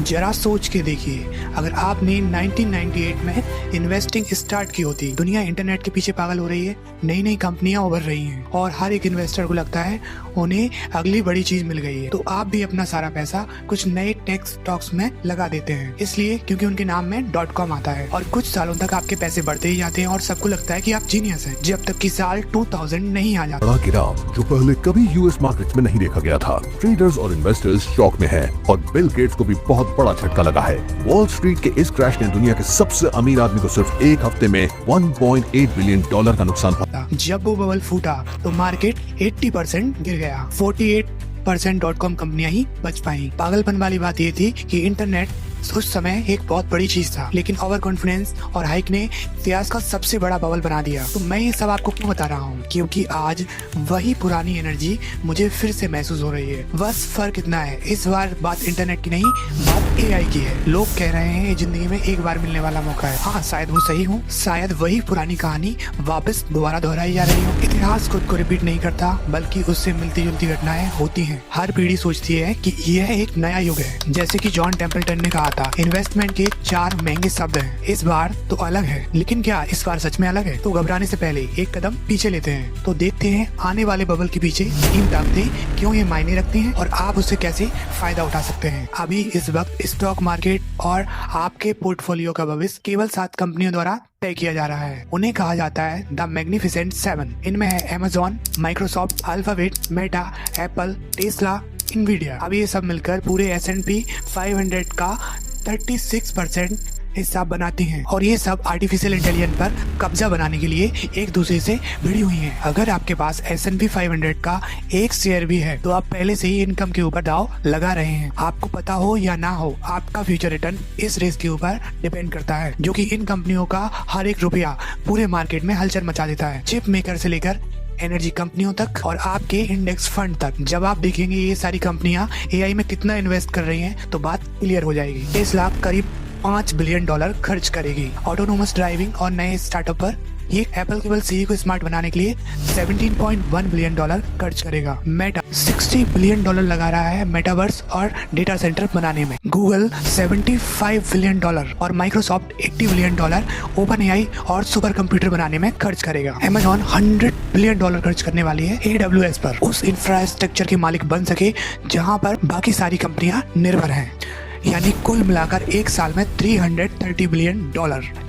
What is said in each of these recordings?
जरा सोच के देखिए, अगर आपने 1998 में इन्वेस्टिंग स्टार्ट की होती। दुनिया इंटरनेट के पीछे पागल हो रही है, नई नई कंपनियां उभर रही हैं और हर एक इन्वेस्टर को लगता है उन्हें अगली बड़ी चीज मिल गई है, तो आप भी अपना सारा पैसा कुछ नए टेक स्टॉक्स में लगा देते हैं। इसलिए क्योंकि उनके नाम में .com आता है और कुछ सालों तक आपके पैसे बढ़ते ही जाते हैं और सबको लगता है कि आप जीनियस हैं, जब तक कि साल 2000 नहीं आ जाता। बड़ा गिराव जो पहले कभी यूएस मार्केट में नहीं देखा गया था। ट्रेडर्स और इन्वेस्टर्स शॉक में हैं और बिल गेट्स को भी बहुत बड़ा झटका लगा है। वॉल स्ट्रीट के इस क्रैश ने दुनिया के सबसे अमीर आदमी को सिर्फ एक हफ्ते में $1.8 बिलियन का नुकसान पहुंचा। जब वो बबल फूटा तो मार्केट 80% गिर गया। 48% .com कंपनियां ही बच पाई। पागलपन वाली बात ये थी कि इंटरनेट उस समय एक बहुत बड़ी चीज था, लेकिन ओवर कॉन्फिडेंस और हाइक ने इतिहास का सबसे बड़ा बबल बना दिया। तो मैं ये सब आपको क्यों बता रहा हूँ? क्योंकि आज वही पुरानी एनर्जी मुझे फिर से महसूस हो रही है। बस फर्क इतना है, इस बार बात इंटरनेट की नहीं, बात AI की है। लोग कह रहे हैं जिंदगी में एक बार मिलने वाला मौका है। हाँ, शायद वो सही हूँ, शायद वही पुरानी कहानी वापस दोबारा दोहराई जा रही हो। इतिहास खुद को रिपीट नहीं करता, बल्कि उससे मिलती जुलती घटनाएं होती हैं। हर पीढ़ी सोचती है कि यह एक नया युग है। जैसे कि जॉन टेम्पल्टन ने कहा था, इन्वेस्टमेंट के 4 महंगे शब्द हैं। इस बार तो अलग है, लेकिन क्या इस बार सच में अलग है? तो घबराने से पहले एक कदम पीछे लेते हैं, तो देखते हैं आने वाले बबल के पीछे तीन ताकतें क्यों ये मायने रखती हैं और आप उससे कैसे फायदा उठा सकते हैं। अभी इस वक्त स्टॉक मार्केट और आपके पोर्टफोलियो का भविष्य केवल 7 कंपनियों द्वारा तय किया जा रहा है। उन्हें कहा जाता है द मैग्निफिसेंट 7। इनमें है Amazon, Microsoft, alphabet, Meta, Apple, Tesla, Nvidia. अब ये सब मिलकर पूरे S&P 500 का 36% हिस्सा बनाती हैं और ये सब आर्टिफिशियल इंटेलिजेंस पर कब्जा बनाने के लिए एक दूसरे से भिड़ी हुई हैं। अगर आपके पास S&P 500 का एक शेयर भी है तो आप pहले से ही इनकम के ऊपर दाव लगा रहे हैं। आपको पता हो या ना हो, आपका फ्यूचर रिटर्न इस रेस के ऊपर डिपेंड करता है, जो कि इन कंपनियों का हर एक रुपया पूरे मार्केट में हलचल मचा देता है। चिप मेकर से लेकर एनर्जी कंपनियों तक और आपके इंडेक्स फंड तक। जब आप देखेंगे ये सारी कंपनियां AI में कितना इन्वेस्ट कर रही हैं, तो बात क्लियर हो जाएगी। टेस्ला करीब $5 बिलियन खर्च करेगी ऑटोनोमस ड्राइविंग और नए स्टार्टअप पर। ये एप्पल केवल सीरी को स्मार्ट बनाने के लिए $17.1 बिलियन खर्च करेगा। मेटा $60 बिलियन लगा रहा है मेटावर्स और डेटा सेंटर बनाने में। गूगल $75 बिलियन और माइक्रोसॉफ्ट $80 बिलियन OpenAI और सुपर कंप्यूटर बनाने में खर्च करेगा। Amazon $100 बिलियन खर्च करने वाली है AWS पर, उस इंफ्रास्ट्रक्चर के मालिक बन सके जहां पर बाकी सारी कंपनियां निर्भर हैं। यानी कुल मिलाकर एक साल में $330 बिलियन।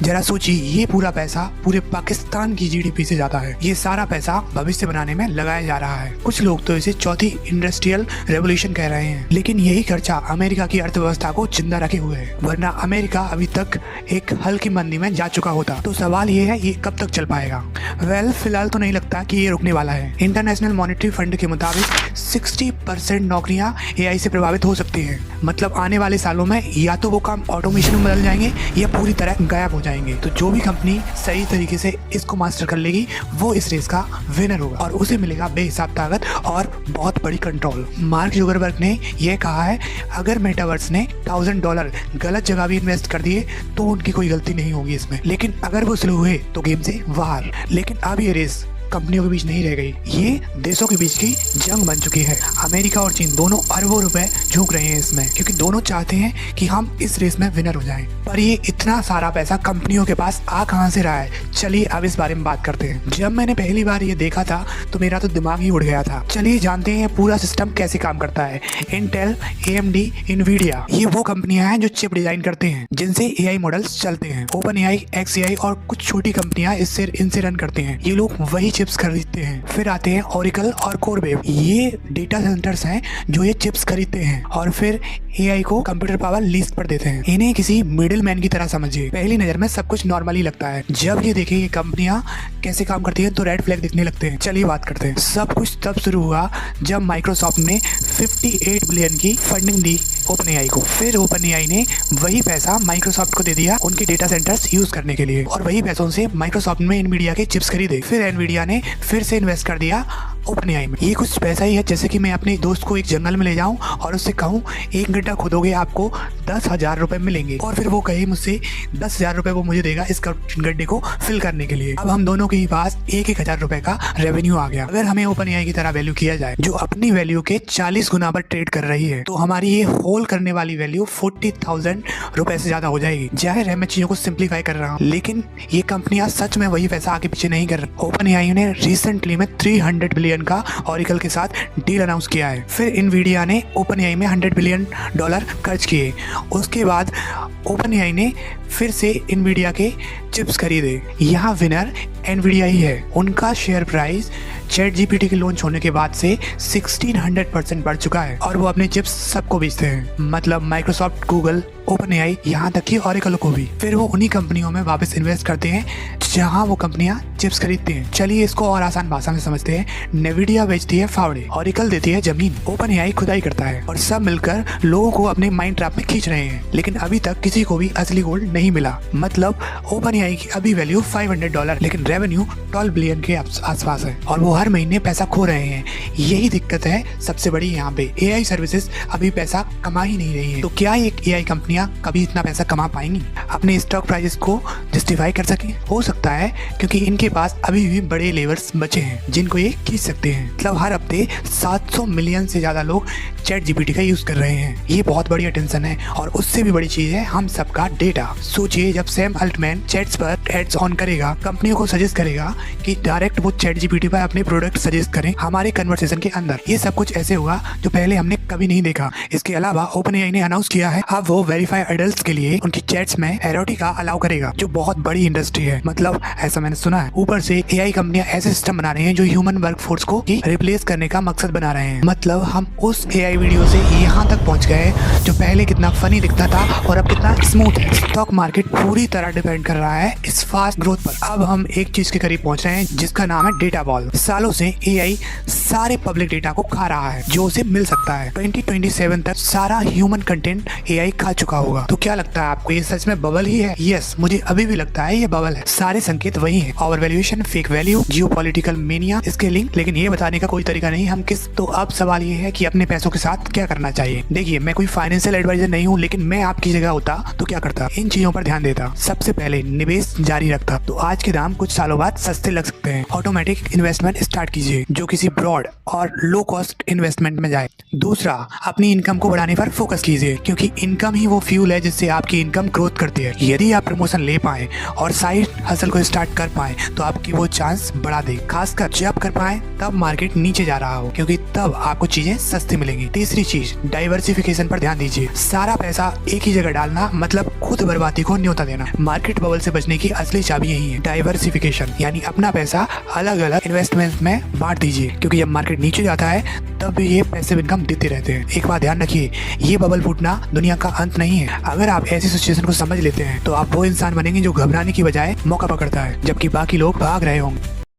जरा सोचिए, ये पूरा पैसा पूरे पाकिस्तान की GDP से ज्यादा है। ये सारा पैसा भविष्य बनाने में लगाया जा रहा है। कुछ लोग तो इसे चौथी इंडस्ट्रियल रेवोल्यूशन कह रहे हैं, लेकिन यही खर्चा अमेरिका की अर्थव्यवस्था को जिंदा रखे हुए है, वरना अमेरिका अभी तक एक हल्की मंदी में जा चुका होता। तो सवाल ये है, ये कब तक चल पाएगा? फिलहाल तो नहीं लगता कि ये रुकने वाला है। इंटरनेशनल मॉनेटरी फंड के मुताबिक 60% नौकरियां AI से प्रभावित हो सकती है। मतलब आने वाले सालों में या तो वो काम ऑटोमेशन में बदल जाएंगे या पूरी तरह गायब हो जाएंगे। तो जो भी कंपनी सही तरीके से इसको मास्टर कर लेगी वो इस रेस का विनर होगा और उसे मिलेगा बेहिसाब ताकत और बहुत बड़ी कंट्रोल। मार्क जुकरबर्ग ने यह कहा है, अगर मेटावर्स ने $1000 गलत जगह भी इन्वेस्ट कर दिए तो उनकी कोई गलती नहीं होगी इसमें, लेकिन अगर वो स्लो हुए तो गेम से बाहर। लेकिन अब ये रेस कंपनियों के बीच नहीं रह गई, ये देशों के बीच की जंग बन चुकी है। अमेरिका और चीन दोनों अरबों रुपए झोंक रहे हैं इसमें, क्योंकि दोनों चाहते हैं कि हम इस रेस में विनर हो जाएं। पर ये इतना सारा पैसा कंपनियों के पास आ कहां से रहा है? चलिए अब इस बारे में बात करते हैं। जब मैंने पहली बार ये देखा था तो मेरा तो दिमाग ही उड़ गया था। चलिए जानते हैं पूरा सिस्टम कैसे काम करता है। इंटेल, AMD, इनवीडिया, ये वो कंपनियां हैं जो चिप डिजाइन करते हैं जिनसे AI मॉडल्स चलते हैं। OpenAI, XAI और कुछ छोटी कंपनियां इनसे रन करते हैं। ये लोग वही चिप्स खरीदते हैं। फिर आते हैं ओरेकल और कोरवेव, ये डेटा सेंटर्स हैं जो ये चिप्स खरीदते हैं और फिर AI को कंप्यूटर पावर लीज पर देते हैं। इन्हें किसी मिडिल मैन की तरह समझिए। पहली नजर में सब कुछ नॉर्मली लगता है, जब ये देखें ये कंपनियां कैसे काम करती हैं तो रेड फ्लैग दिखने लगते हैं। चलिए बात करते हैं। सब कुछ तब शुरू हुआ जब माइक्रोसॉफ्ट ने 58 बिलियन की फंडिंग दी OpenAI को। फिर OpenAI ने वही पैसा माइक्रोसॉफ्ट को दे दिया उनके डेटा सेंटर्स यूज करने के लिए, और वही पैसों से माइक्रोसॉफ्ट में इनवीडिया के चिप्स खरीदे। फिर एनवीडिया ने फिर से इन्वेस्ट कर दिया OpenAI में। ये कुछ पैसा ही है जैसे कि मैं अपने दोस्त को एक जंगल में ले जाऊं और उससे कहूं एक गड्ढा खोदोगे आपको 10,000 रुपए मिलेंगे, और फिर वो कहे मुझसे 10,000 रुपए वो मुझे देगा इस गड्ढे को फिल करने के लिए। अब हम दोनों के पास 1,000 रुपए का रेवेन्यू आ गया। अगर हमें OpenAI की तरह वैल्यू किया जाए जो अपनी वैल्यू के 40 गुना पर ट्रेड कर रही है, तो हमारी ये होल्ड करने वाली वैल्यू 40,000 रुपए से ज्यादा हो जाएगी। जाहिर है मैं चीजों को सिंप्लीफाई कर रहा हूँ, लेकिन ये कंपनियां सच में वही पैसा आगे पीछे नहीं कर रही। OpenAI ने रिसेंटली में 300 बिलियन का ऑरेकल के साथ डील अनाउंस किया है। फिर इनवीडिया ने OpenAI में $100 बिलियन खर्च किए। उसके बाद OpenAI ने फिर से इनवीडिया के चिप्स खरीदे। यहाँ विनर एनवीडिया ही है। उनका शेयर प्राइस ChatGPT के लॉन्च होने के बाद से 1600% बढ़ चुका है और वो अपने चिप्स सबको बेचते हैं, मतलब माइक्रोसॉफ्ट, गूगल, OpenAI, यहाँ तक कि ऑरेकल को भी। फिर वो उन्हीं कंपनियों में वापस इन्वेस्ट करते हैं जहाँ वो कंपनियां चिप्स खरीदते हैं। चलिए इसको और आसान भाषा में समझते हैं। नेविडिया बेचती है फावड़े, ऑरेकल देती है जमीन, OpenAI खुदाई करता है, और सब मिलकर लोगों को अपने माइंड ट्रैप में खींच रहे हैं। लेकिन अभी तक किसी को भी असली गोल्ड नहीं मिला। मतलब OpenAI की अभी वैल्यू $500, लेकिन रेवेन्यू 12 बिलियन के आसपास है और वो हर महीने पैसा खो रहे हैं। यही दिक्कत है सबसे बड़ी यहाँ पे। AI सर्विसेज अभी पैसा कमा ही नहीं रही है। तो क्या एक AI कंपनियां कभी इतना पैसा कमा पाएंगी, अपने स्टॉक प्राइसेस को जस्टिफाई कर सके? हो सकता है, क्योंकि इनके पास अभी भी बड़े लेवर्स बचे हैं जिनको ये खींच सकते हैं। मतलब हर हफ्ते 700 मिलियन से ज्यादा लोग ChatGPT का यूज कर रहे हैं। ये बहुत बड़ी अटेंशन है, और उससे भी बड़ी चीज है हम सबका डेटा। सोचिए जब सैम अल्टमैन चैट्स पर एड्स ऑन करेगा, कंपनियों को सजेस्ट करेगा कि डायरेक्ट वो ChatGPT पर अपने प्रोडक्ट सजेस्ट करें हमारे कन्वर्सेशन के अंदर। ये सब कुछ ऐसे होगा जो पहले हमने कभी नहीं देखा। इसके अलावा OpenAI ने अनाउंस किया है अब वो वेरीफाई एडल्ट्स के लिए उनकी चैट्स में एरोटिका अलाउ करेगा, जो बहुत बड़ी इंडस्ट्री है। मतलब ऐसा मैंने सुना है। ऊपर से AI कंपनियां ऐसे सिस्टम बना रहे हैं जो ह्यूमन वर्कफोर्स को रिप्लेस करने का मकसद बना रहे हैं। मतलब हम उस AI वीडियो से यहाँ तक पहुँच गए जो पहले कितना फनी दिखता था और अब कितना स्मूथ है। स्टॉक मार्केट पूरी तरह डिपेंड कर रहा है इस फास्ट ग्रोथ पर। अब हम एक चीज के करीब पहुंच रहे हैं जिसका नाम है डेटा बॉल। सालों से AI सारे पब्लिक डेटा को खा रहा है जो उसे मिल सकता है। 2027 तक सारा ह्यूमन कंटेंट AI खा चुका होगा। तो क्या लगता है आपको, ये सच में बबल ही है? यस, मुझे अभी भी लगता है ये बबल है। सारे संकेत वही हैं, over valuation, fake value, geopolitical mania, scaling, लेकिन ये बताने का कोई तरीका नहीं हम किस। तो अब सवाल ये है कि अपने पैसों के साथ क्या करना चाहिए। देखिए, मैं कोई फाइनेंशियल एडवाइजर नहीं हूँ, लेकिन मैं आपकी जगह होता तो क्या करता? इन चीजों पर ध्यान देता। सबसे पहले निवेश जारी रखता। तो आज के दाम कुछ सालों बाद सस्ते लग सकते हैं। ऑटोमेटिक इन्वेस्टमेंट स्टार्ट कीजिए जो किसी ब्रॉड और लो कॉस्ट इन्वेस्टमेंट में जाए। दूसरा, अपनी इनकम को बढ़ाने पर फोकस कीजिए, क्योंकि इनकम ही वो फ्यूल है जिससे आपकी इनकम ग्रोथ करती है। यदि आप प्रमोशन ले पाए और साइड हसल को स्टार्ट कर पाए तो आपकी वो चांस बढ़ा दे। खासकर जब कर पाए तब मार्केट नीचे जा रहा हो, क्योंकि तब आपको चीजें सस्ती मिलेंगी। तीसरी चीज, डाइवर्सिफिकेशन पर ध्यान दीजिए। सारा पैसा एक ही जगह डालना मतलब खुद बर्बादी को न्योता देना। मार्केट बबल से बचने की असली चाबी यही है, डाइवर्सिफिकेशन, यानी अपना पैसा अलग अलग इन्वेस्टमेंट में बांट दीजिए, क्योंकि जब मार्केट नीचे जाता है तब भी ये पैसिव इनकम देते रहते हैं। एक बात ध्यान रखिए, ये बबल फूटना दुनिया का अंत नहीं है। अगर आप ऐसी सिचुएशन को समझ लेते हैं तो आप वो इंसान बनेंगे जो घबराने की बजाय मौका पकड़ता है, जबकि बाकी लोग भाग रहे होंगे।